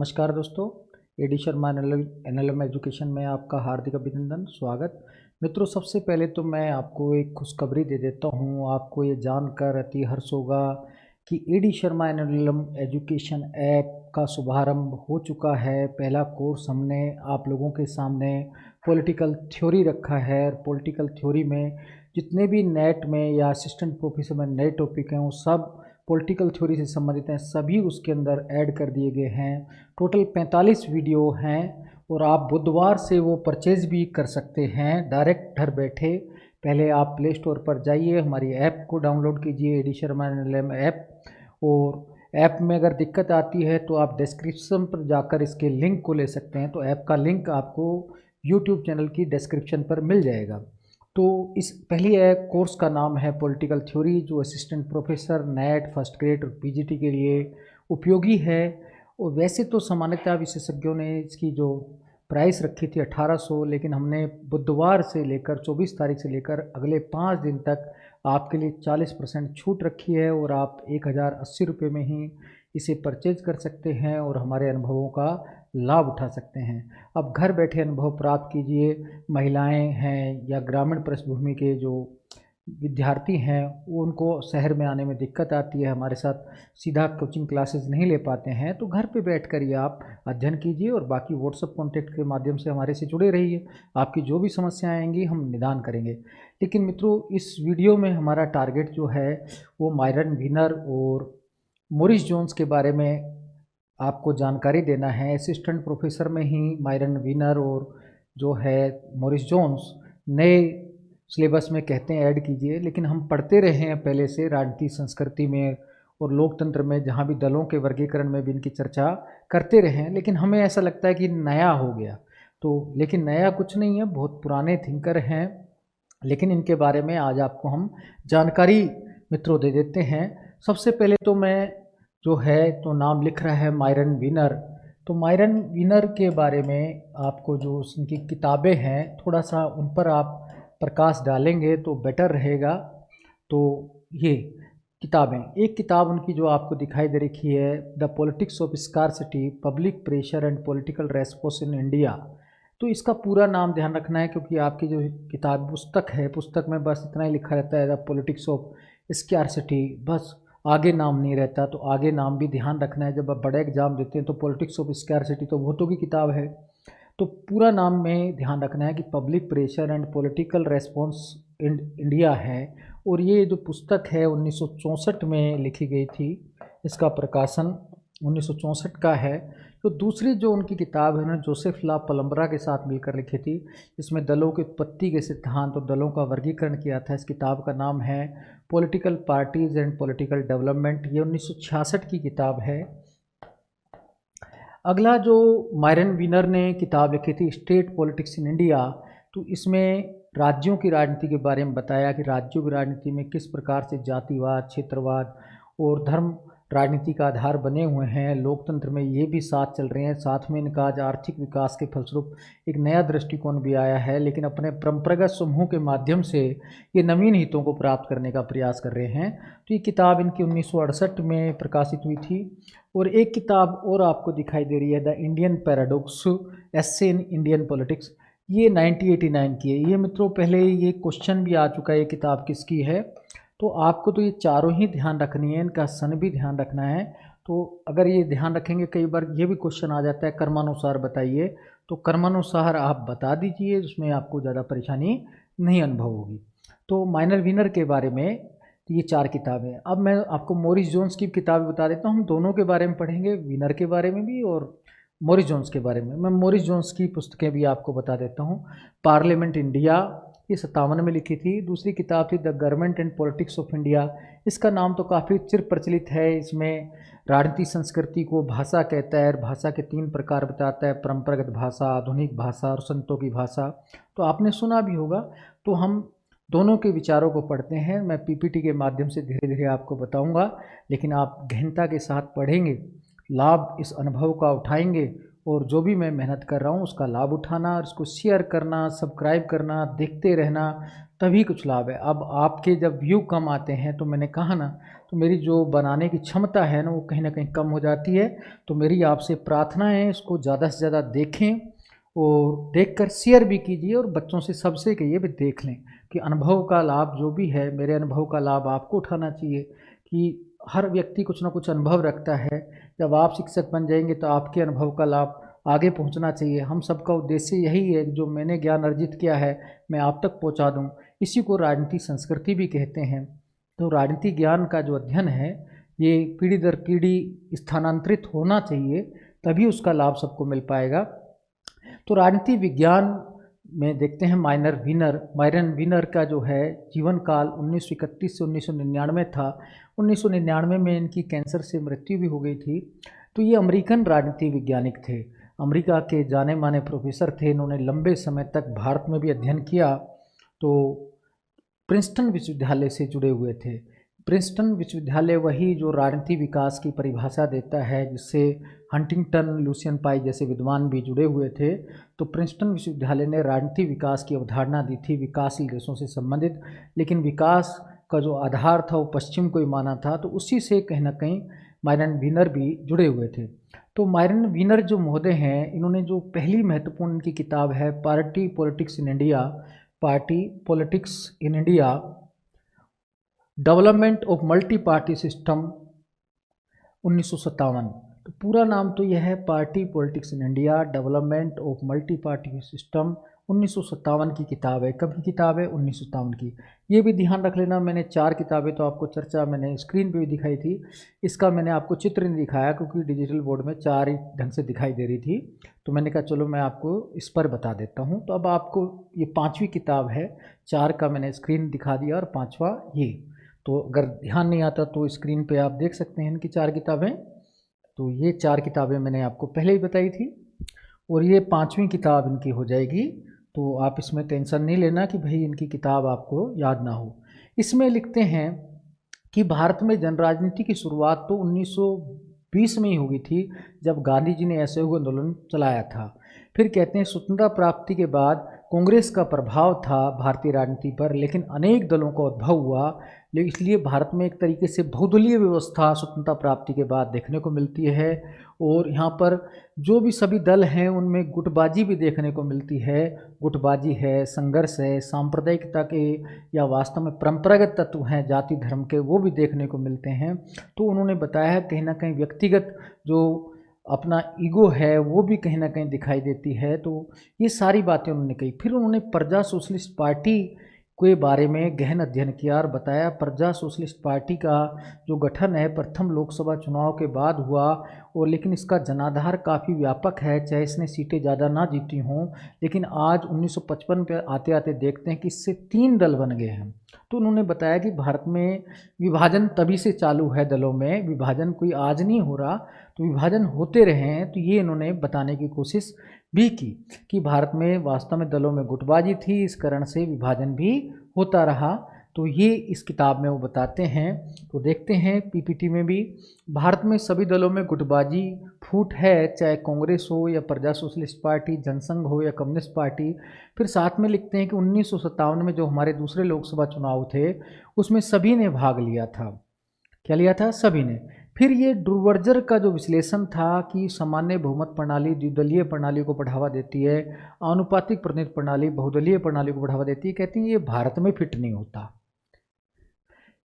नमस्कार दोस्तों, AD Sharma NLM education में आपका हार्दिक अभिनंदन स्वागत। मित्रों, सबसे पहले तो मैं आपको एक खुशखबरी दे देता हूँ। आपको ये जानकर अति हर्ष होगा कि एडी शर्मा एनएलएम एजुकेशन ऐप का शुभारंभ हो चुका है। पहला कोर्स हमने आप लोगों के सामने पॉलिटिकल थ्योरी रखा है। पॉलिटिकल थ्योरी में जितने भी नेट में या असिस्टेंट प्रोफेसर में नए टॉपिक हैं वो सब पॉलिटिकल थ्योरी से संबंधित हैं, सभी उसके अंदर ऐड कर दिए गए हैं। टोटल 45 वीडियो हैं और आप बुधवार से वो परचेज भी कर सकते हैं डायरेक्ट घर बैठे। पहले आप प्ले स्टोर पर जाइए, हमारी ऐप को डाउनलोड कीजिए, एडी शर्मा एनएलएम ऐप। और ऐप में अगर दिक्कत आती है तो आप डिस्क्रिप्शन पर जाकर इसके लिंक को ले सकते हैं। तो ऐप का लिंक आपको यूट्यूब चैनल की डिस्क्रिप्शन पर मिल जाएगा। तो इस पहली कोर्स का नाम है पॉलिटिकल थ्योरी, जो assistant professor, net, first grade और पीजीटी के लिए उपयोगी है। और वैसे तो सामान्यतः विशेषज्ञों ने इसकी जो प्राइस रखी थी 1800, लेकिन हमने बुधवार से लेकर 24 तारीख से लेकर अगले 5 दिन तक आपके लिए 40% छूट रखी है और आप 1080 रुपये में ही इसे परचेज कर सकते हैं और हमारे अनुभवों का लाभ उठा सकते हैं। अब घर बैठे अनुभव प्राप्त कीजिए। महिलाएं हैं या ग्रामीण पृष्ठभूमि के जो विद्यार्थी हैं वो उनको शहर में आने में दिक्कत आती है, हमारे साथ सीधा कोचिंग क्लासेस नहीं ले पाते हैं, तो घर पे बैठ कर ये आप अध्ययन कीजिए और बाकी व्हाट्सएप कॉन्टैक्ट के माध्यम से हमारे से जुड़े रहिए। आपकी जो भी समस्याएं आएंगी हम निदान करेंगे। लेकिन मित्रों, इस वीडियो में हमारा टारगेट जो है वो मायरन वीनर और मॉरिस जोन्स के बारे में आपको जानकारी देना है। असिस्टेंट प्रोफेसर में ही मायरन वीनर और जो है मॉरिस जोन्स नए सिलेबस में कहते हैं ऐड कीजिए, लेकिन हम पढ़ते रहे हैं पहले से राजनीति, संस्कृति में और लोकतंत्र में, जहाँ भी दलों के वर्गीकरण में भी इनकी चर्चा करते रहे हैं, लेकिन हमें ऐसा लगता है कि नया हो गया। तो लेकिन नया कुछ नहीं है, बहुत पुराने थिंकर हैं, लेकिन इनके बारे में आज आपको हम जानकारी मित्रों दे देते हैं। सबसे पहले तो मैं जो है तो नाम लिख रहा है मायरन वीनर। तो मायरन वीनर के बारे में आपको जो उनकी किताबें हैं थोड़ा सा उन पर आप प्रकाश डालेंगे तो बेटर रहेगा। तो ये किताबें, एक किताब उनकी जो आपको दिखाई दे रही है, the politics of scarcity, public pressure and political response in India. तो इसका पूरा नाम ध्यान रखना है क्योंकि आपकी जो किताब पुस्तक है, पुस्तक में बस इतना ही लिखा रहता है द पॉलिटिक्स ऑफ स्कार्सिटी, बस आगे नाम नहीं रहता। तो आगे नाम भी ध्यान रखना है। जब आप बड़े एग्जाम देते हैं तो पॉलिटिक्स ऑफ स्कार्सिटी तो बहुतों की किताब है, तो पूरा नाम में ध्यान रखना है कि public pressure and political response in India है। और ये जो पुस्तक है 1964 में लिखी गई थी, इसका प्रकाशन 1964 का है। तो दूसरी जो उनकी किताब है ना, जोसेफ ला पलम्बरा के साथ मिलकर लिखी थी, जिसमें दलों की उत्पत्ति के सिद्धांत और दलों का वर्गीकरण किया था। इस किताब का नाम है political parties and political development. ये 1966 की किताब है। अगला जो मायरन वीनर ने किताब लिखी थी, स्टेट पॉलिटिक्स इन इंडिया, तो इसमें राज्यों की राजनीति के बारे में बताया कि राज्यों की राजनीति में किस प्रकार से जातिवाद, क्षेत्रवाद और धर्म राजनीति का आधार बने हुए हैं। लोकतंत्र में ये भी साथ चल रहे हैं। साथ में इनका आज आर्थिक विकास के फलस्वरूप एक नया दृष्टिकोण भी आया है, लेकिन अपने परंपरागत समूह के माध्यम से ये नवीन हितों को प्राप्त करने का प्रयास कर रहे हैं। तो ये किताब इनकी 1968 में प्रकाशित हुई थी। और एक किताब और आपको दिखाई दे रही है, the Indian paradox, essay in Indian politics, ये 1989 की है। ये मित्रों पहले ये क्वेश्चन भी आ चुका है ये किताब किसकी है, तो आपको तो ये चारों ही ध्यान रखनी है, इनका सन भी ध्यान रखना है। तो अगर ये ध्यान रखेंगे, कई बार ये भी क्वेश्चन आ जाता है कर्मानुसार बताइए, तो कर्मानुसार आप बता दीजिए, उसमें आपको ज़्यादा परेशानी नहीं अनुभव होगी। तो मायरन वीनर के बारे में ये 4 किताबें। अब मैं आपको मॉरिस जोन्स की किताब बता देता हूँ। हम दोनों के बारे में पढ़ेंगे, वीनर के बारे में भी और मॉरिस जोन्स के बारे में। मैं मॉरिस जोन्स की पुस्तकें भी आपको बता देता हूँ। पार्लियामेंट इंडिया, ये 57 में लिखी थी। दूसरी किताब थी the government and politics of India. इसका नाम तो काफ़ी चिर प्रचलित है। इसमें राजनीति संस्कृति को भाषा कहता है। भाषा के 3 प्रकार बताता है, परंपरागत भाषा, आधुनिक भाषा और संतों की भाषा। तो आपने सुना भी होगा। तो हम दोनों के विचारों को पढ़ते हैं। मैं पीपीटी के माध्यम से धीरे धीरे आपको बताऊंगा, लेकिन आप गहनता के साथ पढ़ेंगे, लाभ इस अनुभव का उठाएंगे और जो भी मैं मेहनत कर रहा हूँ उसका लाभ उठाना और उसको शेयर करना, सब्सक्राइब करना, देखते रहना, तभी कुछ लाभ है। अब आपके जब व्यू कम आते हैं तो मैंने कहा ना, तो मेरी जो बनाने की क्षमता है ना वो कहीं ना कहीं कम हो जाती है। तो मेरी आपसे प्रार्थना है इसको ज़्यादा से ज़्यादा देखें और देखकर शेयर भी कीजिए और बच्चों से सबसे कहिए भी देख लें कि अनुभव का लाभ जो भी है, मेरे अनुभव का लाभ आपको उठाना चाहिए कि हर व्यक्ति कुछ ना कुछ अनुभव रखता है। जब आप शिक्षक बन जाएंगे तो आपके अनुभव का लाभ आगे पहुंचना चाहिए। हम सबका उद्देश्य यही है कि जो मैंने ज्ञान अर्जित किया है मैं आप तक पहुंचा दूं। इसी को राजनीति संस्कृति भी कहते हैं। तो राजनीति ज्ञान का जो अध्ययन है ये पीढ़ी दर पीढ़ी स्थानांतरित होना चाहिए, तभी उसका लाभ सबको मिल पाएगा। तो राजनीति विज्ञान में देखते हैं मायरन वीनर का जो है जीवन काल 1931 से 1999 था। 1999 में इनकी कैंसर से मृत्यु भी हो गई थी। तो ये अमेरिकन राजनीति वैज्ञानिक थे, अमेरिका के जाने माने प्रोफेसर थे। इन्होंने लंबे समय तक भारत में भी अध्ययन किया। तो प्रिंसटन विश्वविद्यालय से जुड़े हुए थे। प्रिंसटन विश्वविद्यालय वही जो राजनीति विकास की परिभाषा देता है, जिससे हंटिंगटन, लुसियन पाई जैसे विद्वान भी जुड़े हुए थे। तो प्रिंसटन विश्वविद्यालय ने राजनीति विकास की अवधारणा दी थी, विकासशील देशों से संबंधित। लेकिन विकास का जो आधार था वो पश्चिम को ही माना था। तो उसी से कहीं ना कहीं मायरन वीनर भी जुड़े हुए थे। तो मायरन वीनर जो महोदय हैं, इन्होंने जो पहली महत्वपूर्ण इनकी किताब है party politics in India, party politics in India, development of multi party system 1957। तो पूरा नाम तो यह है party politics in India, development of multi party system 1957 की किताब है। कब की किताब है? 1957 की। ये भी ध्यान रख लेना, मैंने 4 किताबें तो आपको चर्चा मैंने स्क्रीन पे भी दिखाई थी। इसका मैंने आपको चित्र नहीं दिखाया क्योंकि डिजिटल बोर्ड में 4 ही ढंग से दिखाई दे रही थी। तो मैंने कहा चलो मैं आपको इस पर बता देता हूँ। तो अब आपको ये 5वीं किताब है, 4 का मैंने स्क्रीन दिखा दिया और 5वां ये। तो अगर ध्यान नहीं आता तो स्क्रीन पे आप देख सकते हैं इनकी 4 किताबें। तो ये 4 किताबें मैंने आपको पहले ही बताई थी और ये 5वीं किताब इनकी हो जाएगी। तो आप इसमें टेंशन नहीं लेना कि भाई इनकी किताब आपको याद ना हो। इसमें लिखते हैं कि भारत में जन राजनीति की शुरुआत तो 1920 में ही हो गई थी, जब गांधी जी ने असहयोग आंदोलन चलाया था। फिर कहते हैं स्वतंत्रता प्राप्ति के बाद कांग्रेस का प्रभाव था भारतीय राजनीति पर, लेकिन अनेक दलों का उद्भव हुआ। लेकिन इसलिए भारत में एक तरीके से बहुदलीय व्यवस्था स्वतंत्रता प्राप्ति के बाद देखने को मिलती है। और यहाँ पर जो भी सभी दल हैं उनमें गुटबाजी भी देखने को मिलती है। गुटबाजी है, संघर्ष है, सांप्रदायिकता के या वास्तव में परंपरागत तत्व हैं जाति धर्म के, वो भी देखने को मिलते हैं। तो उन्होंने बताया है कहीं ना कहीं व्यक्तिगत जो अपना ईगो है वो भी कहीं ना कहीं दिखाई देती है। तो ये सारी बातें उन्होंने कही। फिर उन्होंने प्रजा सोशलिस्ट पार्टी के बारे में गहन अध्ययन किया और बताया प्रजा सोशलिस्ट पार्टी का जो गठन है प्रथम लोकसभा चुनाव के बाद हुआ, और लेकिन इसका जनाधार काफ़ी व्यापक है, चाहे इसने सीटें ज़्यादा ना जीती हों। लेकिन आज 1955 पे आते आते देखते हैं कि इससे 3 दल बन गए हैं। तो उन्होंने बताया कि भारत में विभाजन तभी से चालू है, दलों में विभाजन कोई आज नहीं हो रहा, तो विभाजन होते रहे हैं। तो ये इन्होंने बताने की कोशिश भी की कि भारत में वास्तव में दलों में गुटबाजी थी, इस कारण से विभाजन भी होता रहा। तो ये इस किताब में वो बताते हैं। तो देखते हैं पीपीटी में भी, भारत में सभी दलों में गुटबाजी फूट है, चाहे कांग्रेस हो या प्रजा सोशलिस्ट पार्टी, जनसंघ हो या कम्युनिस्ट पार्टी। फिर साथ में लिखते हैं कि 1957 में जो हमारे दूसरे लोकसभा चुनाव थे उसमें सभी ने भाग लिया था। क्या लिया था? सभी ने। फिर ये डुर्वर्जर का जो विश्लेषण था कि सामान्य बहुमत प्रणाली द्विदलीय प्रणाली को बढ़ावा देती है, आनुपातिक प्रतिनिधित्व प्रणाली बहुदलीय प्रणाली को बढ़ावा देती है। कहती है ये भारत में फिट नहीं होता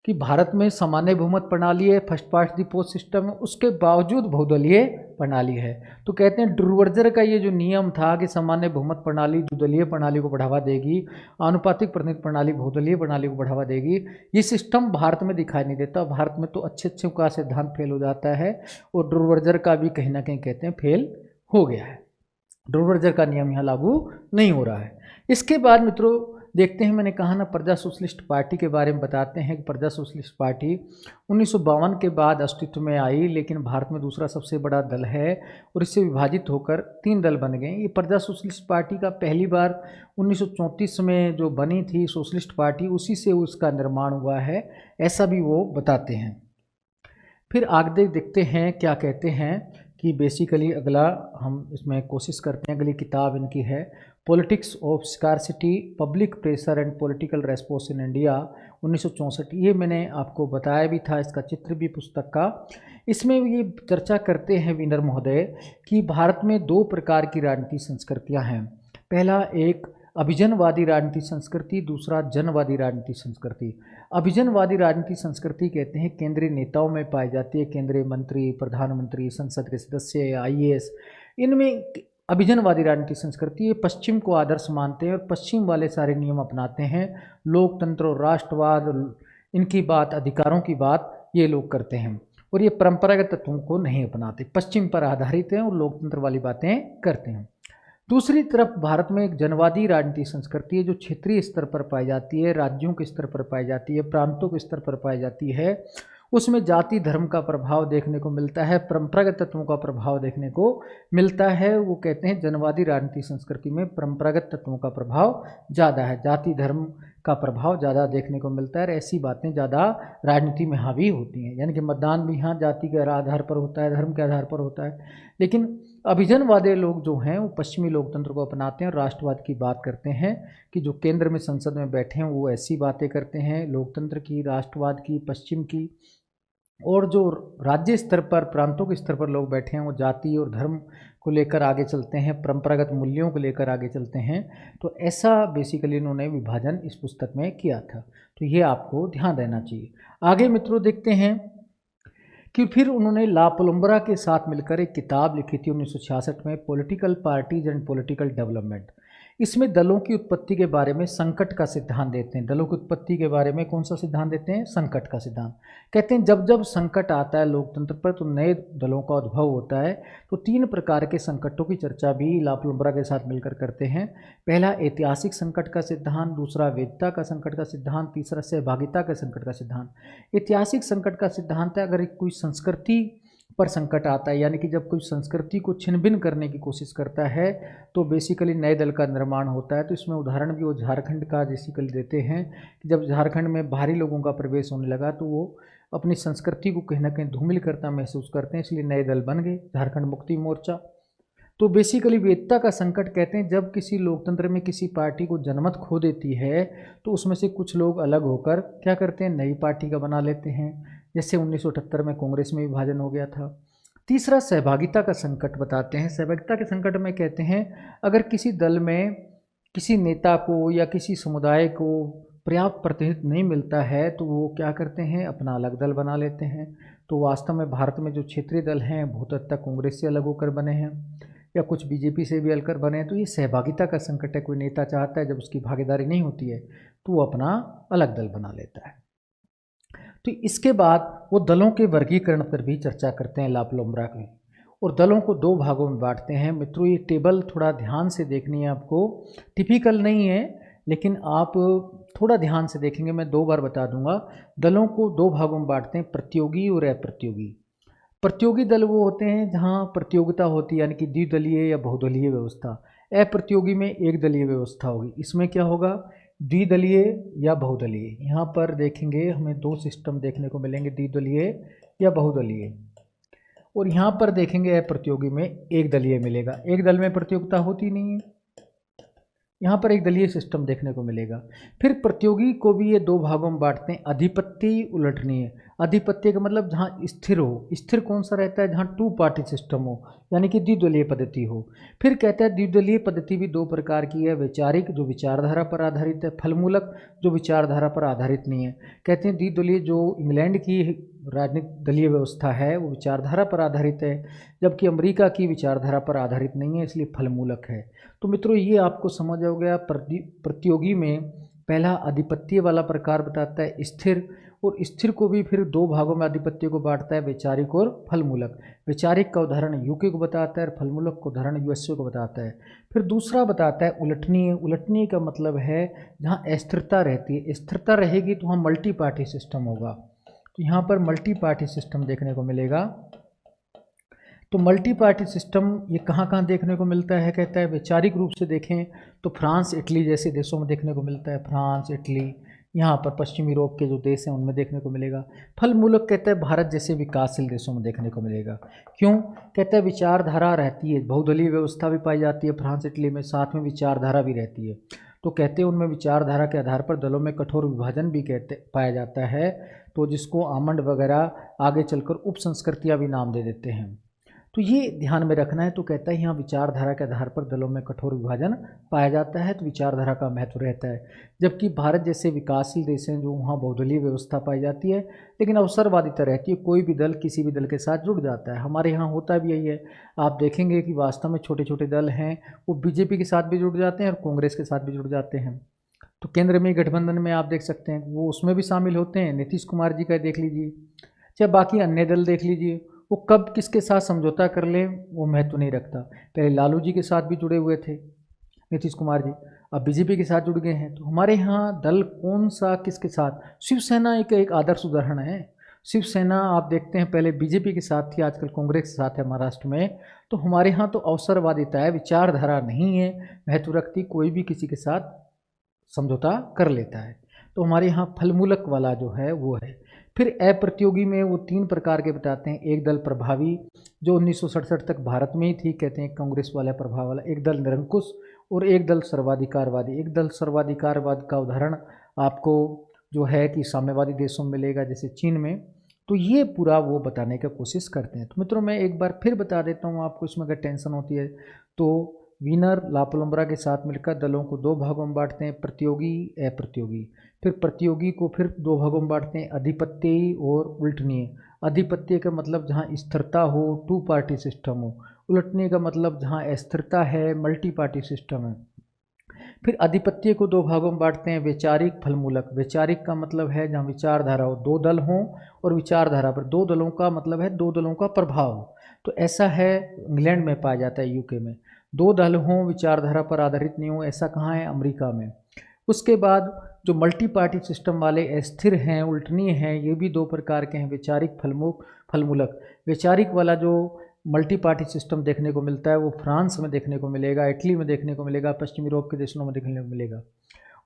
कि भारत में सामान्य बहुमत प्रणाली है, first past the post system है, उसके बावजूद बहुदलीय प्रणाली है। तो कहते हैं डुर्वर्जर का ये जो नियम था कि सामान्य बहुमत प्रणाली द्विदलीय प्रणाली को बढ़ावा देगी, आनुपातिक प्रतिनिधित्व प्रणाली बहुदलीय प्रणाली को बढ़ावा देगी, ये सिस्टम भारत में दिखाई नहीं देता। भारत में तो अच्छे का सिद्धांत फेल हो जाता है और डुर्वर्जर का भी कहीं ना कहीं कहते हैं फेल हो गया है। डुर्वर्जर का नियम यहाँ लागू नहीं हो रहा है। इसके बाद मित्रों देखते हैं, मैंने कहा ना प्रजा सोशलिस्ट पार्टी के बारे में बताते हैं कि प्रजा सोशलिस्ट पार्टी 1952 के बाद अस्तित्व में आई, लेकिन भारत में दूसरा सबसे बड़ा दल है और इससे विभाजित होकर 3 दल बन गए। ये प्रजा सोशलिस्ट पार्टी का पहली बार 1934 में जो बनी थी सोशलिस्ट पार्टी, उसी से उसका निर्माण हुआ है, ऐसा भी वो बताते हैं। फिर आगे देखते हैं क्या कहते हैं कि बेसिकली अगला हम इसमें कोशिश करते हैं। अगली किताब इनकी है politics of scarcity, public pressure and political response in India 1964। ये मैंने आपको बताया भी था, इसका चित्र भी पुस्तक का। इसमें ये चर्चा करते हैं विनर महोदय कि भारत में दो प्रकार की राजनीतिक संस्कृतियाँ हैं। पहला एक अभिजनवादी राजनीतिक संस्कृति, दूसरा जनवादी राजनीतिक संस्कृति। अभिजनवादी राजनीतिक संस्कृति कहते हैं केंद्रीय नेताओं में पाई जाती है, केंद्रीय मंत्री, प्रधानमंत्री, संसद के सदस्य, आईएएस। इनमें अभिजनवादी राजनीतिक संस्कृति ये पश्चिम को आदर्श मानते हैं और पश्चिम वाले सारे नियम अपनाते हैं। लोकतंत्र और राष्ट्रवाद, इनकी बात, अधिकारों की बात ये लोग करते हैं और ये परंपरागत तत्वों को नहीं अपनाते, पश्चिम पर आधारित हैं और लोकतंत्र वाली बातें करते हैं। दूसरी तरफ भारत में एक जनवादी राजनीतिक संस्कृति है जो क्षेत्रीय स्तर पर पाई जाती है, राज्यों के स्तर पर पाई जाती है, प्रांतों के स्तर पर पाई जाती है। उसमें जाति धर्म का प्रभाव देखने को मिलता है, परंपरागत तत्वों का प्रभाव देखने को मिलता है। वो कहते हैं जनवादी राजनीतिक संस्कृति में परंपरागत तत्वों का प्रभाव ज़्यादा है, जाति धर्म का प्रभाव ज़्यादा देखने को मिलता है और ऐसी बातें ज़्यादा राजनीति में हावी होती हैं। यानी कि मतदान भी यहाँ जाति के आधार पर होता है, धर्म के आधार पर होता है। लेकिन अभिजनवादी लोग जो हैं वो पश्चिमी लोकतंत्र को अपनाते हैं और राष्ट्रवाद की बात करते हैं कि जो केंद्र में संसद में बैठे हैं वो ऐसी बातें करते हैं लोकतंत्र की, राष्ट्रवाद की, पश्चिम की। और जो राज्य स्तर पर, प्रांतों के स्तर पर लोग बैठे हैं वो जाति और धर्म को लेकर आगे चलते हैं, परंपरागत मूल्यों को लेकर आगे चलते हैं। तो ऐसा बेसिकली इन्होंने विभाजन इस पुस्तक में किया था, तो ये आपको ध्यान देना चाहिए। आगे मित्रों देखते हैं कि फिर उन्होंने ला पलुम्बरा के साथ मिलकर एक किताब लिखी थी 1966 में, political parties and political development. इसमें दलों की उत्पत्ति के बारे में संकट का सिद्धांत देते हैं। दलों की उत्पत्ति के बारे में कौन सा सिद्धांत देते हैं? संकट का सिद्धांत। कहते हैं जब जब संकट आता है लोकतंत्र पर तो नए दलों का उद्भव होता है। तो तीन प्रकार के संकटों की चर्चा भी ला पलुम्बरा के साथ मिलकर करते हैं। पहला ऐतिहासिक संकट का सिद्धांत, दूसरा वैधता का संकट का सिद्धांत, तीसरा सहभागिता के संकट का सिद्धांत। ऐतिहासिक संकट का सिद्धांत है अगर कोई संस्कृति पर संकट आता है, यानी कि जब कोई संस्कृति को छिन्न भिन्न करने की कोशिश करता है तो बेसिकली नए दल का निर्माण होता है। तो इसमें उदाहरण भी वो झारखंड का बेसिकली देते हैं कि जब झारखंड में बाहरी लोगों का प्रवेश होने लगा तो वो अपनी संस्कृति को कहीं ना कहीं धूमिल करता महसूस करते हैं, इसलिए नए दल बन गए, झारखंड मुक्ति मोर्चा। तो बेसिकली वैधता का संकट कहते हैं जब किसी लोकतंत्र में किसी पार्टी को जनमत खो देती है तो उसमें से कुछ लोग अलग होकर क्या करते हैं, नई पार्टी का बना लेते हैं, जैसे 1978 में कांग्रेस में विभाजन हो गया था। तीसरा सहभागिता का संकट बताते हैं। सहभागिता के संकट में कहते हैं अगर किसी दल में किसी नेता को या किसी समुदाय को पर्याप्त प्रतिनिधित्व नहीं मिलता है तो वो क्या करते हैं, अपना अलग दल बना लेते हैं। तो वास्तव में भारत में जो क्षेत्रीय दल हैं बहुत हद तक कांग्रेस से अलग होकर बने हैं या कुछ बीजेपी से भी अलग बने हैं। तो ये सहभागिता का संकट है। कोई नेता चाहता है जब उसकी भागीदारी नहीं होती है तो वो अपना अलग दल बना लेता है। तो इसके बाद वो दलों के वर्गीकरण पर भी चर्चा करते हैं ला पलुम्बरा में, और दलों को दो भागों में बांटते हैं। मित्रों ये टेबल थोड़ा ध्यान से देखनी है आपको, टिपिकल नहीं है लेकिन आप थोड़ा ध्यान से देखेंगे, मैं दो बार बता दूंगा। दलों को दो भागों में बांटते हैं, प्रतियोगी और अप्रतियोगी। प्रतियोगी दल वो होते हैं जहाँ प्रतियोगिता होती है, यानी कि द्विदलीय या बहुदलीय व्यवस्था। अप्रतियोगी में एक दलीय व्यवस्था होगी। इसमें क्या होगा, द्विदलीय या बहुदलीय। यहाँ पर देखेंगे हमें दो सिस्टम देखने को मिलेंगे, द्विदलीय या बहुदलीय। और यहाँ पर देखेंगे अप्रतियोगी में एक दलीय मिलेगा। एक दल में प्रतियोगिता होती नहीं है, यहाँ पर एक दलीय सिस्टम देखने को मिलेगा। फिर प्रतियोगी को भी ये दो भागों में बांटते हैं, अधिपत्य उलटनीय। अधिपत्य का मतलब जहाँ स्थिर हो। स्थिर कौन सा रहता है, जहाँ टू पार्टी सिस्टम हो, यानी कि द्विदलीय पद्धति हो। फिर कहता है द्विदलीय पद्धति भी दो प्रकार की है, वैचारिक जो विचारधारा पर आधारित है, फलमूलक जो विचारधारा पर आधारित नहीं है। कहते हैं द्विदलीय जो इंग्लैंड की राजनीतिक दलीय व्यवस्था है वो विचारधारा पर आधारित है, जबकि अमेरिका की विचारधारा पर आधारित नहीं है, इसलिए फलमूलक है। तो मित्रों ये आपको समझ हो गया। प्रतियोगी में पहला आधिपत्य वाला प्रकार बताता है स्थिर, और स्थिर को भी फिर दो भागों में आधिपत्य को बांटता है, वैचारिक और फलमूलक। वैचारिक का उदाहरण यूके को बताता है और फलमूलक का उदाहरण यूएसए को बताता है। फिर दूसरा बताता है उलटनीय। उलटनीय का मतलब है जहाँ अस्थिरता रहती है। स्थिरता रहेगी तो वहाँ मल्टी पार्टी सिस्टम होगा। तो यहाँ पर मल्टी पार्टी सिस्टम देखने को मिलेगा। तो मल्टी पार्टी सिस्टम ये कहाँ कहाँ देखने को मिलता है, कहता है वैचारिक रूप से देखें तो फ्रांस इटली जैसे देशों में देखने को मिलता है। फ्रांस, इटली यहाँ पर पश्चिमी यूरोप के जो देश हैं उनमें देखने को मिलेगा। फल मूलक कहते हैं भारत जैसे विकासशील देशों में देखने को मिलेगा। क्यों कहते हैं विचारधारा रहती है, बहुदलीय व्यवस्था भी पाई जाती है फ्रांस इटली में, साथ में विचारधारा भी रहती है। तो कहते हैं उनमें विचारधारा के आधार पर दलों में कठोर विभाजन भी कहते पाया जाता है, तो जिसको आमंड वगैरह आगे चलकर उप संस्कृतियाँ भी नाम दे देते हैं। तो ये ध्यान में रखना है। तो कहता है यहाँ विचारधारा के आधार पर दलों में कठोर विभाजन पाया जाता है, तो विचारधारा का महत्व रहता है। जबकि भारत जैसे विकासशील देश हैं जो वहाँ बहुदलीय व्यवस्था पाई जाती है, लेकिन अवसरवादिता रहती है, कोई भी दल किसी भी दल के साथ जुड़ जाता है। हमारे यहाँ होता भी यही है। आप देखेंगे कि वास्तव में छोटे छोटे दल हैं वो बीजेपी के साथ भी जुड़ जाते हैं और कांग्रेस के साथ भी जुड़ जाते हैं। तो केंद्र में गठबंधन में आप देख सकते हैं वो उसमें भी शामिल होते हैं। नीतीश कुमार जी का देख लीजिए, चाहे बाकी अन्य दल देख लीजिए, वो कब किसके साथ समझौता कर लें वो महत्व नहीं रखता। पहले लालू जी के साथ भी जुड़े हुए थे नीतीश कुमार जी, अब बीजेपी के साथ जुड़ गए हैं। तो हमारे यहाँ दल कौन सा किसके साथ, शिवसेना एक आदर्श उदाहरण है। शिवसेना आप देखते हैं पहले बीजेपी के साथ थी, आजकल कांग्रेस के साथ है महाराष्ट्र में। तो हमारे यहाँ तो अवसरवादिता है, विचारधारा नहीं है महत्व रखती, कोई भी किसी के साथ समझौता कर लेता है। तो हमारे यहाँ फलमूलक वाला जो है वो है। फिर अप्रतियोगी में वो 3 प्रकार के बताते हैं। एक दल प्रभावी जो 1967 तक भारत में ही थी, कहते हैं कांग्रेस वाला प्रभाव वाला। एक दल निरंकुश और एक दल सर्वाधिकारवादी। एक दल सर्वाधिकारवाद का उदाहरण आपको जो है कि साम्यवादी देशों में मिलेगा, जैसे चीन में। तो ये पूरा वो बताने की कोशिश करते हैं। तो मित्रों मैं एक बार फिर बता देता हूँ आपको, इसमें अगर टेंशन होती है तो वीनर लापलम्बरा के साथ मिलकर दलों को 2 भागों में बांटते हैं, प्रतियोगी अप्रतियोगी। फिर प्रतियोगी को फिर 2 भागों में बांटते हैं, अधिपत्यी और उल्टनीय। अधिपत्य का मतलब जहाँ स्थिरता हो, 2 पार्टी सिस्टम हो। उलटने का मतलब जहाँ अस्थिरता है, मल्टी पार्टी सिस्टम है। फिर अधिपत्य को 2 भागों में बांटते हैं, वैचारिक फलमूलक। वैचारिक का मतलब है जहाँ विचारधारा हो, 2 दल हों और विचारधारा पर 2 दलों का मतलब है 2 दलों का प्रभाव हो। तो ऐसा है इंग्लैंड में पाया जाता है, यूके में 2 दल हों विचारधारा पर आधारित नहीं हो। ऐसा कहाँ है, अमेरिका में। उसके बाद जो मल्टी पार्टी सिस्टम वाले अस्थिर हैं, उल्टनीय हैं, ये भी 2 प्रकार के हैं, वैचारिक फलमूलक। वैचारिक वाला जो मल्टी पार्टी सिस्टम देखने को मिलता है वो फ्रांस में देखने को मिलेगा, इटली में देखने को मिलेगा, पश्चिमी यूरोप के देशों में देखने को मिलेगा।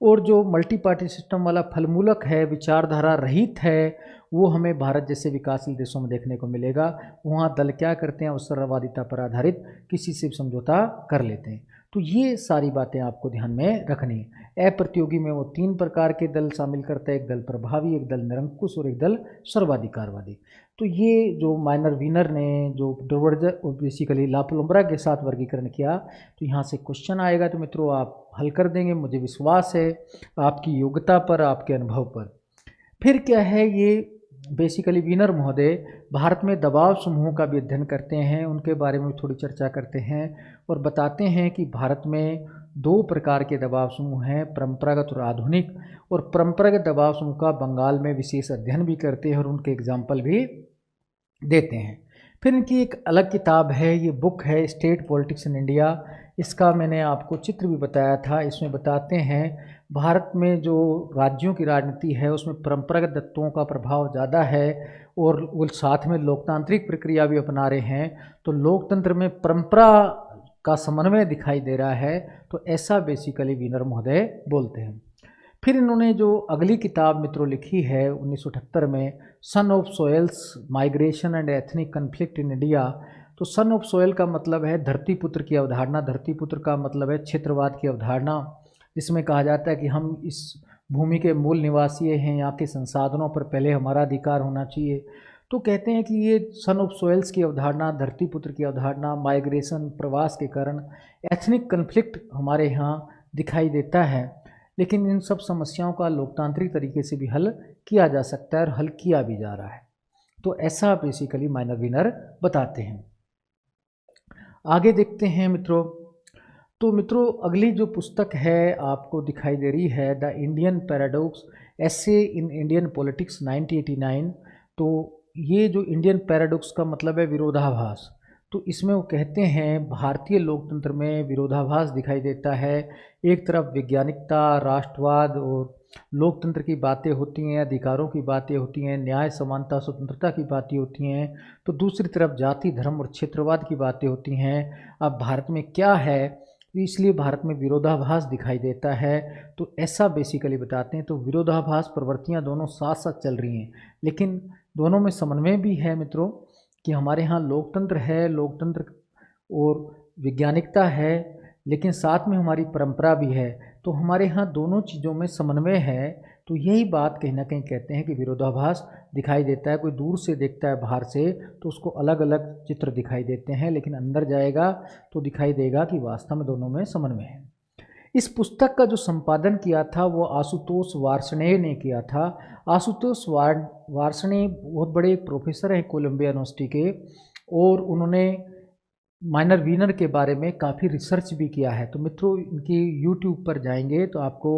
और जो मल्टी पार्टी सिस्टम वाला फलमूलक है, विचारधारा रहित है, वो हमें भारत जैसे विकासशील देशों में देखने को मिलेगा। वहाँ दल क्या करते हैं, अवसरवादिता पर आधारित किसी से समझौता कर लेते हैं। तो ये सारी बातें आपको ध्यान में रखनी है। अप्रतियोगी में वो 3 प्रकार के दल शामिल करते हैं, एक दल प्रभावी, एक दल निरंकुश और एक दल सर्वाधिकारवादी। तो ये जो माइनर वीनर ने जो डोवर्जर बेसिकली लापलम्बरा के साथ वर्गीकरण किया, तो यहाँ से क्वेश्चन आएगा तो मित्रों आप हल कर देंगे, मुझे विश्वास है आपकी योग्यता पर, आपके अनुभव पर। फिर क्या है, ये बेसिकली वीनर महोदय भारत में दबाव समूहों का भी अध्ययन करते हैं, उनके बारे में थोड़ी चर्चा करते हैं और बताते हैं कि भारत में 2 प्रकार के दबाव समूह हैं, परंपरागत और आधुनिक। और परंपरागत दबाव समूह का बंगाल में विशेष अध्ययन भी करते हैं और उनके एग्जाम्पल भी देते हैं। फिर इनकी एक अलग किताब है, ये बुक है स्टेट पॉलिटिक्स इन इंडिया। इसका मैंने आपको चित्र भी बताया था। इसमें बताते हैं भारत में जो राज्यों की राजनीति है उसमें परंपरागत तत्वों का प्रभाव ज़्यादा है और वो साथ में लोकतांत्रिक प्रक्रिया भी अपना रहे हैं। तो लोकतंत्र में परंपरा का समन्वय दिखाई दे रहा है। तो ऐसा बेसिकली वीनर महोदय बोलते हैं। फिर इन्होंने जो अगली किताब मित्रों लिखी है 1978 में, son of soils migration and ethnic conflict in India. तो सन ऑफ सोयल का मतलब है धरती पुत्र की अवधारणा, धरती पुत्र का मतलब है क्षेत्रवाद की अवधारणा, जिसमें कहा जाता है कि हम इस भूमि के मूल निवासी हैं, यहाँ के संसाधनों पर पहले हमारा अधिकार होना चाहिए। तो कहते हैं कि ये सन ऑफ सोयल्स की अवधारणा, धरती पुत्र की अवधारणा, माइग्रेशन प्रवास के कारण एथनिक कन्फ्लिक्ट हमारे यहाँ दिखाई देता है। लेकिन इन सब समस्याओं का लोकतांत्रिक तरीके से भी हल किया जा सकता है और हल किया भी जा रहा है। तो ऐसा बेसिकली माइनर विनर बताते हैं। आगे देखते हैं मित्रों। तो मित्रों अगली जो पुस्तक है आपको दिखाई दे रही है, the Indian paradox essay in Indian politics 1989। तो ये जो इंडियन पैराडॉक्स का मतलब है विरोधाभास। तो इसमें वो कहते हैं भारतीय लोकतंत्र में विरोधाभास दिखाई देता है। एक तरफ वैज्ञानिकता, राष्ट्रवाद और लोकतंत्र की बातें होती हैं, अधिकारों की बातें होती हैं, न्याय, समानता, स्वतंत्रता की बातें होती हैं, तो दूसरी तरफ जाति, धर्म और क्षेत्रवाद की बातें होती हैं। अब भारत में क्या है तो इसलिए भारत में विरोधाभास दिखाई देता है। तो ऐसा बेसिकली बताते हैं। तो विरोधाभास प्रवृत्तियां दोनों साथ साथ चल रही हैं, लेकिन दोनों में समन्वय भी है मित्रों, कि हमारे यहाँ लोकतंत्र है, लोकतंत्र और वैज्ञानिकता है, लेकिन साथ में हमारी परंपरा भी है। तो हमारे यहाँ दोनों चीज़ों में समन्वय है। तो यही बात कहीं ना कहीं कहते हैं कि विरोधाभास दिखाई देता है। कोई दूर से देखता है बाहर से तो उसको अलग अलग चित्र दिखाई देते हैं, लेकिन अंदर जाएगा तो दिखाई देगा कि वास्तव में दोनों में समन्वय है। इस पुस्तक का जो संपादन किया था वो आशुतोष वार्ष्णेय ने किया था। आशुतोष वार्ष्णेय बहुत बड़े प्रोफेसर हैं कोलंबिया यूनिवर्सिटी के, और उन्होंने माइनर वीनर के बारे में काफ़ी रिसर्च भी किया है। तो मित्रों, इनकी यूट्यूब पर जाएंगे तो आपको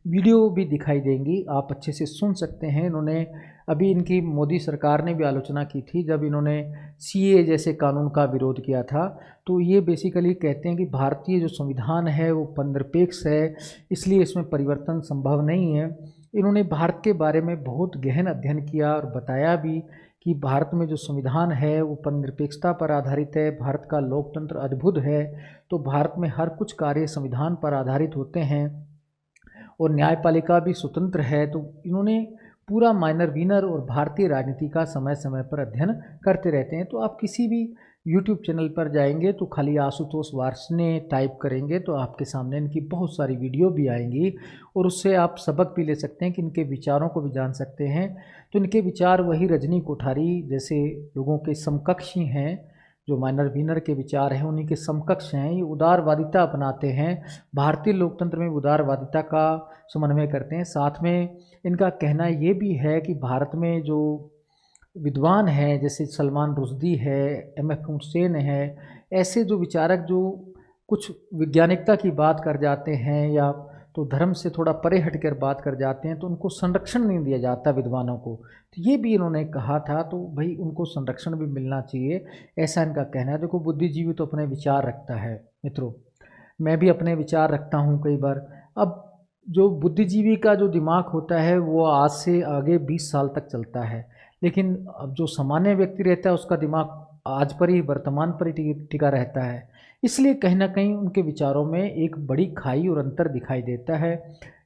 वीडियो भी दिखाई देंगी, आप अच्छे से सुन सकते हैं। इन्होंने अभी इनकी मोदी सरकार ने भी आलोचना की थी जब इन्होंने सीए जैसे कानून का विरोध किया था। तो ये बेसिकली कहते हैं कि भारतीय जो संविधान है वो पंदरपेक्ष है, इसलिए इसमें परिवर्तन संभव नहीं है। इन्होंने भारत के बारे में बहुत गहन अध्ययन किया और बताया भी कि भारत में जो संविधान है वो पंदरपेक्षता पर आधारित है, भारत का लोकतंत्र अद्भुत है। तो भारत में हर कुछ कार्य संविधान पर आधारित होते हैं और न्यायपालिका भी स्वतंत्र है। तो इन्होंने पूरा माइनर वीनर और भारतीय राजनीति का समय समय पर अध्ययन करते रहते हैं। तो आप किसी भी यूट्यूब चैनल पर जाएंगे तो खाली आशुतोष वार्ष्णेय टाइप करेंगे तो आपके सामने इनकी बहुत सारी वीडियो भी आएंगी, और उससे आप सबक भी ले सकते हैं कि इनके विचारों को भी जान सकते हैं। तो इनके विचार वही रजनी कोठारी जैसे लोगों के समकक्ष ही हैं। जो माइनर वीनर के विचार हैं उन्हीं के समकक्ष हैं। ये उदारवादिता अपनाते हैं, भारतीय लोकतंत्र में उदारवादिता का समन्वय करते हैं। साथ में इनका कहना ये भी है कि भारत में जो विद्वान हैं जैसे सलमान रुश्दी है, एम.एफ. हुसैन है, ऐसे जो विचारक जो कुछ वैज्ञानिकता की बात कर जाते हैं या तो धर्म से थोड़ा परे हटकर बात कर जाते हैं, तो उनको संरक्षण नहीं दिया जाता विद्वानों को। तो ये भी इन्होंने कहा था, तो भाई उनको संरक्षण भी मिलना चाहिए, ऐसा इनका कहना है। देखो, बुद्धिजीवी तो अपने विचार रखता है मित्रों, मैं भी अपने विचार रखता हूँ कई बार। अब जो बुद्धिजीवी का जो दिमाग होता है वो आज से आगे 20 साल तक चलता है, लेकिन अब जो सामान्य व्यक्ति रहता है उसका दिमाग आज पर ही, वर्तमान पर ही टिका रहता है। इसलिए कहीं ना कहीं उनके विचारों में एक बड़ी खाई और अंतर दिखाई देता है,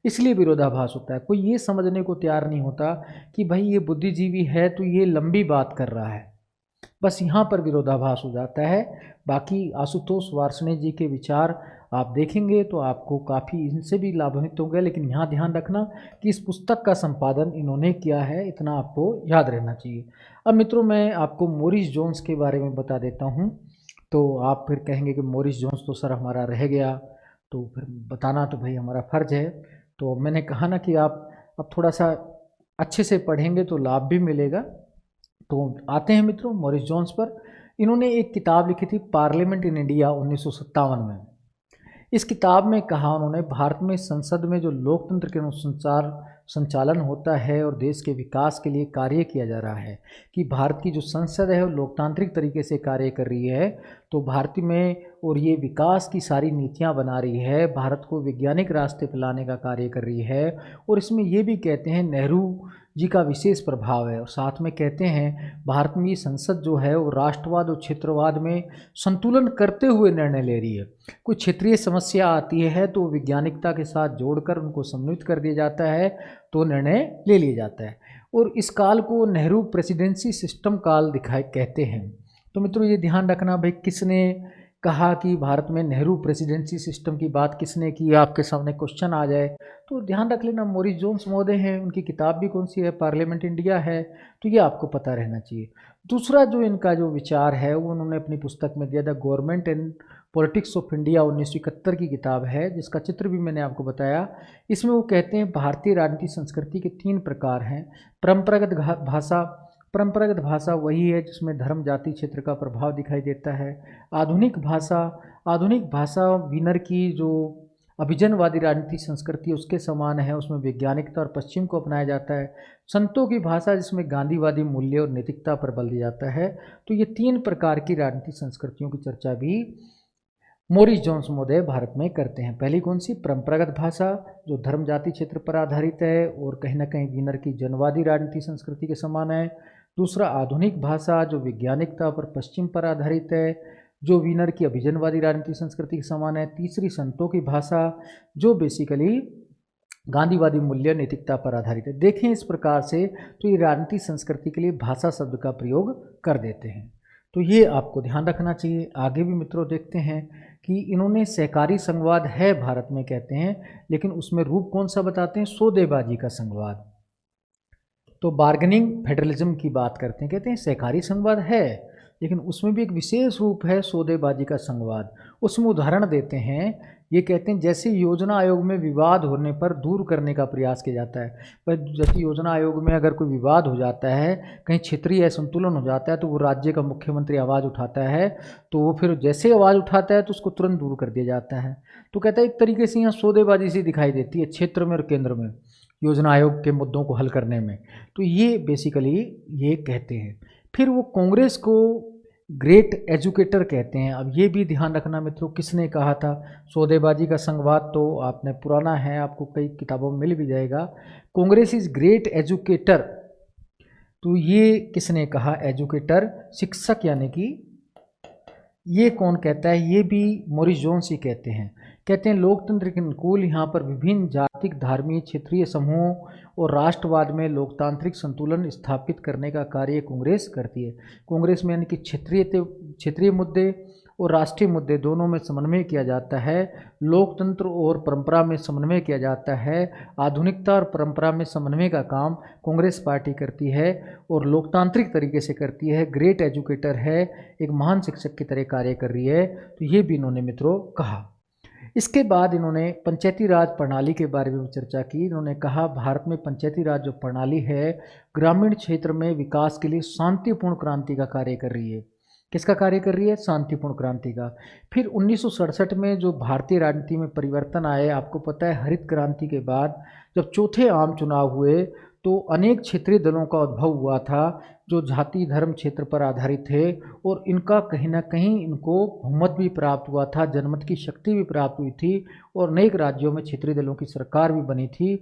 इसलिए विरोधाभास होता है। कोई ये समझने को तैयार नहीं होता कि भाई ये बुद्धिजीवी है तो ये लंबी बात कर रहा है, बस यहाँ पर विरोधाभास हो जाता है। बाकी आशुतोष वार्ष्णेय जी के विचार आप देखेंगे तो आपको काफ़ी इनसे भी लाभान्वित होंगे, लेकिन यहाँ ध्यान रखना कि इस पुस्तक का संपादन इन्होंने किया है, इतना आपको याद रहना चाहिए। अब मित्रों, मैं आपको मॉरिस जोन्स के बारे में बता देता हूँ। तो आप फिर कहेंगे कि मॉरिस जोन्स तो सर हमारा रह गया, तो फिर बताना तो भाई हमारा फ़र्ज है। तो मैंने कहा ना कि आप अब थोड़ा सा अच्छे से पढ़ेंगे तो लाभ भी मिलेगा। तो आते हैं मित्रों मॉरिस जोन्स पर। इन्होंने एक किताब लिखी थी पार्लियामेंट इन इंडिया 1957 में। इस किताब में कहा उन्होंने, भारत में संसद में जो लोकतंत्र के अनुसार संचालन होता है और देश के विकास के लिए कार्य किया जा रहा है, कि भारत की जो संसद है वो लोकतांत्रिक तरीके से कार्य कर रही है। तो भारत में और ये विकास की सारी नीतियां बना रही है, भारत को वैज्ञानिक रास्ते पर लाने का कार्य कर रही है। और इसमें ये भी कहते हैं नेहरू जी का विशेष प्रभाव है, और साथ में कहते हैं भारत में ये संसद जो है वो राष्ट्रवाद और क्षेत्रवाद में संतुलन करते हुए निर्णय ले रही है। कोई क्षेत्रीय समस्या आती है तो वैज्ञानिकता के साथ जोड़कर उनको सम्मिलित कर दिया जाता है, तो निर्णय ले लिया जाता है। और इस काल को नेहरू प्रेसिडेंसी सिस्टम काल कहते हैं। तो मित्रों ये ध्यान रखना, भाई किसने कहा कि भारत में नेहरू प्रेसिडेंसी सिस्टम की बात किसने की, आपके सामने क्वेश्चन आ जाए तो ध्यान रख लेना मॉरिस जोन्स महोदय हैं। उनकी किताब भी कौन सी है, पार्लियामेंट इंडिया है। तो ये आपको पता रहना चाहिए। दूसरा जो इनका जो विचार है वो उन्होंने अपनी पुस्तक में दिया था, government and politics of India 1971 की किताब है, जिसका चित्र भी मैंने आपको बताया। इसमें वो कहते हैं भारतीय राजनीतिक संस्कृति के 3 प्रकार हैं। परंपरागत भाषा, परंपरागत भाषा वही है जिसमें धर्म जाति क्षेत्र का प्रभाव दिखाई देता है। आधुनिक भाषा, आधुनिक भाषा विनर की जो अभिजनवादी राजनीतिक संस्कृति उसके समान है, उसमें वैज्ञानिकता और पश्चिम को अपनाया जाता है। संतों की भाषा जिसमें गांधीवादी मूल्य और नैतिकता पर बल दिया जाता है। तो ये 3 प्रकार की राजनीतिक संस्कृतियों की चर्चा भी मॉरिस जोन्स महोदय भारत में करते हैं। पहली कौन सी, परंपरागत भाषा जो धर्म जाति क्षेत्र पर आधारित है और कहीं ना कहीं विनर की जनवादी राजनीतिक संस्कृति के समान है। दूसरा, आधुनिक भाषा जो वैज्ञानिकता पर पश्चिम पर आधारित है। जो वीनर की अभिजनवादी राजनीतिक संस्कृति के समान है। तीसरी संतों की भाषा, जो बेसिकली गांधीवादी मूल्य नैतिकता पर आधारित है। देखें इस प्रकार से तो ये राजनीतिक संस्कृति के लिए भाषा शब्द का प्रयोग कर देते हैं, तो ये आपको ध्यान रखना चाहिए। आगे भी मित्रों देखते हैं कि इन्होंने सहकारी संघवाद है भारत में कहते हैं, लेकिन उसमें रूप कौन सा बताते हैं, सौदेबाजी का संघवाद। तो बार्गेनिंग फेडरलिज्म की बात करते हैं, कहते हैं सहकारी संघवाद है लेकिन उसमें भी एक विशेष रूप है सौदेबाजी का संघवाद। उसमें उदाहरण देते हैं, ये कहते हैं जैसे योजना आयोग में विवाद होने पर दूर करने का प्रयास किया जाता है। पर जैसे योजना आयोग में अगर कोई विवाद हो जाता है, कहीं क्षेत्रीय असंतुलन हो जाता है, तो वो राज्य का मुख्यमंत्री आवाज़ उठाता है, तो वो फिर जैसे आवाज़ उठाता है तो उसको तुरंत दूर कर दिया जाता है। तो कहता है एक तरीके से यहाँ सौदेबाजी सी दिखाई देती है क्षेत्र में और केंद्र में योजना आयोग के मुद्दों को हल करने में। तो ये बेसिकली ये कहते हैं। फिर वो कांग्रेस को ग्रेट एजुकेटर कहते हैं। अब ये भी ध्यान रखना मित्रों, किसने कहा था सौदेबाजी का संघवाद, तो आपने पुराना है, आपको कई किताबों में मिल भी जाएगा। कांग्रेस इज ग्रेट एजुकेटर, तो ये किसने कहा, एजुकेटर शिक्षक, यानी कि ये कौन कहता है, ये भी मॉरिस जोन्स ही कहते हैं। कहते हैं लोकतंत्र के अनुकूल यहाँ पर विभिन्न जातिक, धार्मिक, क्षेत्रीय समूहों और राष्ट्रवाद में लोकतांत्रिक संतुलन स्थापित करने का कार्य कांग्रेस करती है। कांग्रेस में यानी कि क्षेत्रीय मुद्दे और राष्ट्रीय मुद्दे दोनों में समन्वय किया जाता है, लोकतंत्र और परंपरा में समन्वय किया जाता है, आधुनिकता और परंपरा में समन्वय का काम कांग्रेस पार्टी करती है और लोकतांत्रिक तरीके से करती है। ग्रेट एजुकेटर है, एक महान शिक्षक की तरह कार्य कर रही है। तो ये भी इन्होंने मित्रों कहा। इसके बाद इन्होंने पंचायती राज प्रणाली के बारे में चर्चा की। इन्होंने कहा भारत में पंचायती राज जो प्रणाली है ग्रामीण क्षेत्र में विकास के लिए शांतिपूर्ण क्रांति का कार्य कर रही है। किसका कार्य कर रही है, शांतिपूर्ण क्रांति का। फिर 1967 में जो भारतीय राजनीति में परिवर्तन आए, आपको पता है हरित क्रांति के बाद जब चौथे आम चुनाव हुए तो अनेक क्षेत्रीय दलों का उद्भव हुआ था जो जाति धर्म क्षेत्र पर आधारित थे, और इनका कहीं ना कहीं इनको बहुमत भी प्राप्त हुआ था, जनमत की शक्ति भी प्राप्त हुई थी और अनेक राज्यों में क्षेत्रीय दलों की सरकार भी बनी थी।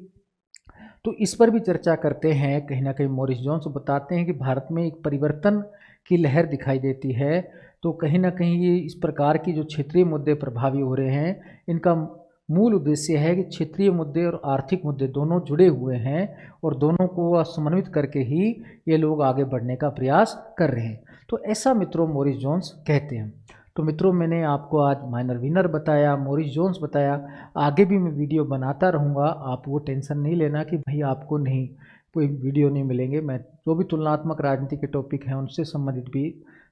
तो इस पर भी चर्चा करते हैं। कहीं ना कहीं मॉरिस जोन्स बताते हैं कि भारत में एक परिवर्तन की लहर दिखाई देती है। तो कहीं ना कहीं ये इस प्रकार की जो क्षेत्रीय मुद्दे प्रभावी हो रहे हैं, इनका मूल उद्देश्य है कि क्षेत्रीय मुद्दे और आर्थिक मुद्दे दोनों जुड़े हुए हैं और दोनों को समन्वित करके ही ये लोग आगे बढ़ने का प्रयास कर रहे हैं। तो ऐसा मित्रों मॉरिस जोन्स कहते हैं। तो मित्रों मैंने आपको आज माइनर विनर बताया, मॉरिस जोन्स बताया। आगे भी मैं वीडियो बनाता रहूँगा, आप वो टेंशन नहीं लेना कि भाई आपको नहीं कोई वीडियो नहीं मिलेंगे। मैं जो भी तुलनात्मक राजनीति के टॉपिक हैं उनसे संबंधित भी,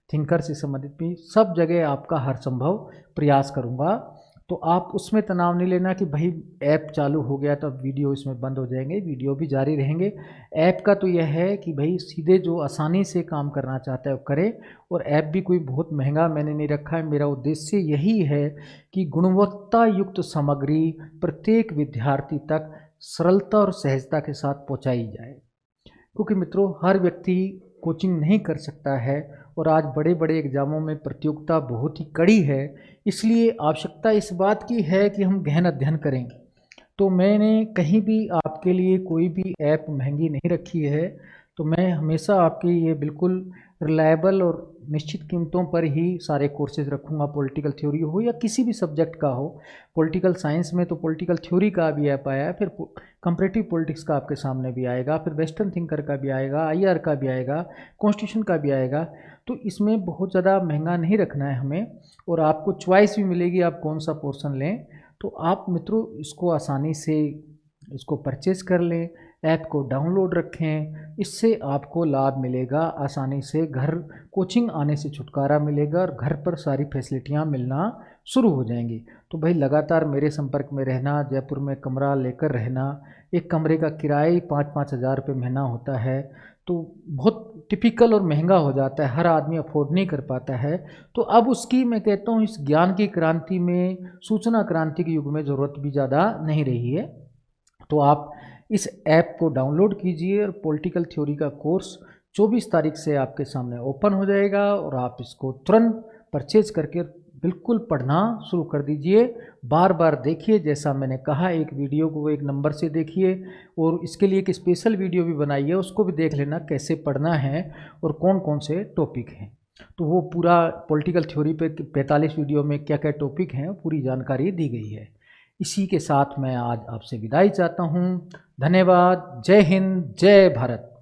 थिंकर से संबंधित भी, सब जगह आपका हर संभव प्रयास करूँगा। तो आप उसमें तनाव नहीं लेना कि भाई ऐप चालू हो गया तो अब वीडियो इसमें बंद हो जाएंगे, वीडियो भी जारी रहेंगे। ऐप का तो यह है कि भाई सीधे जो आसानी से काम करना चाहता है वो करे, और ऐप भी कोई बहुत महंगा मैंने नहीं रखा है। मेरा उद्देश्य यही है कि गुणवत्ता युक्त सामग्री प्रत्येक विद्यार्थी तक सरलता और सहजता के साथ पहुंचाई जाए, क्योंकि मित्रों हर व्यक्ति कोचिंग नहीं कर सकता है और आज बड़े बड़े एग्जामों में प्रतियोगिता बहुत ही कड़ी है। इसलिए आवश्यकता इस बात की है कि हम गहन अध्ययन करें। तो मैंने कहीं भी आपके लिए कोई भी ऐप महंगी नहीं रखी है। तो मैं हमेशा आपके ये बिल्कुल रिलायबल और निश्चित कीमतों पर ही सारे कोर्सेज रखूँगा, पॉलिटिकल थ्योरी हो या किसी भी सब्जेक्ट का हो। पॉलिटिकल साइंस में तो पॉलिटिकल थ्योरी का भी ऐप आया है, फिर कंपैरेटिव पॉलिटिक्स का आपके सामने भी आएगा, फिर वेस्टर्न थिंकर का भी आएगा, आईआर का भी आएगा, कॉन्स्टिट्यूशन का भी आएगा। तो इसमें बहुत ज़्यादा महंगा नहीं रखना है हमें, और आपको चॉइस भी मिलेगी आप कौन सा पोर्शन लें। तो आप मित्रों इसको आसानी से इसको परचेज़ कर लें, ऐप को डाउनलोड रखें, इससे आपको लाभ मिलेगा। आसानी से घर कोचिंग आने से छुटकारा मिलेगा और घर पर सारी फैसिलिटियाँ मिलना शुरू हो जाएंगी। तो भाई लगातार मेरे संपर्क में रहना, जयपुर में कमरा लेकर रहना। एक कमरे का किराया ही 5-5 हज़ार रुपये महीना होता है, तो बहुत टिपिकल और महंगा हो जाता है, हर आदमी अफोर्ड नहीं कर पाता है। तो अब उसकी मैं कहता हूँ इस ज्ञान की क्रांति में, सूचना क्रांति के युग में ज़रूरत भी ज़्यादा नहीं रही है। तो आप इस ऐप को डाउनलोड कीजिए और पॉलिटिकल थ्योरी का कोर्स 24 तारीख से आपके सामने ओपन हो जाएगा, और आप इसको तुरंत परचेज करके बिल्कुल पढ़ना शुरू कर दीजिए। बार बार देखिए, जैसा मैंने कहा एक वीडियो को एक नंबर से देखिए, और इसके लिए एक स्पेशल वीडियो भी बनाई है, उसको भी देख लेना कैसे पढ़ना है और कौन कौन से टॉपिक हैं। तो वो पूरा पॉलिटिकल थ्योरी पे 45 वीडियो में क्या क्या टॉपिक हैं पूरी जानकारी दी गई है। इसी के साथ मैं आज आपसे विदाई चाहता हूँ। धन्यवाद। जय हिंद, जय भारत।